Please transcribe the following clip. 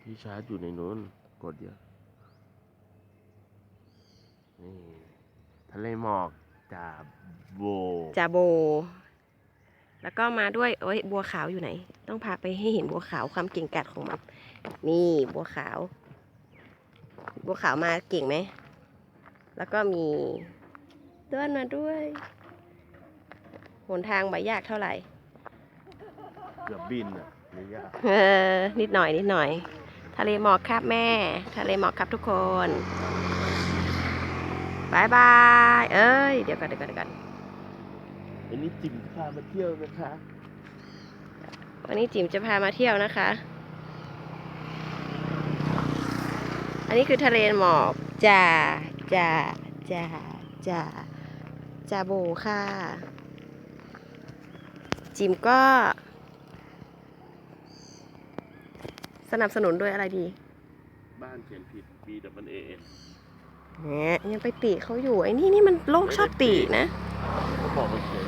ที่ชาร์จอยู่ในนู้นกดเยอะนี่ทะเลหมอกจาโบ แล้วก็มาด้วยโอ้ยบัวขาวอยู่ไหน ต้องพาไปให้เห็นบัวขาวความเก่งกาจของมันนี่บัวขาวมาเก่งไหมแล้วก็มีเดินมาด้วยหนทางไม่ยากเท่าไหร่ เกือบบินอ่ะไม่ยาก นิดหน่อยทะเลหมอกครับแม่ทะเลหมอกครับทุกคนบายบายเอ้ยเดี๋ยวก่อนอันนี้จิ๋มพามาเที่ยวนะคะ วันนี้จิ๋มจะพามาเที่ยวนะคะ อันนี้คือทะเลหมอกจาโบค่ะจิ๋มก็สนับสนุนด้วยอะไรดี บ้านเขียนผิด BAAN เนี่ยยังไปติเขาอยู่ไอ้นี่มันโลกชอบตินะ เขาบอกว่าเขียน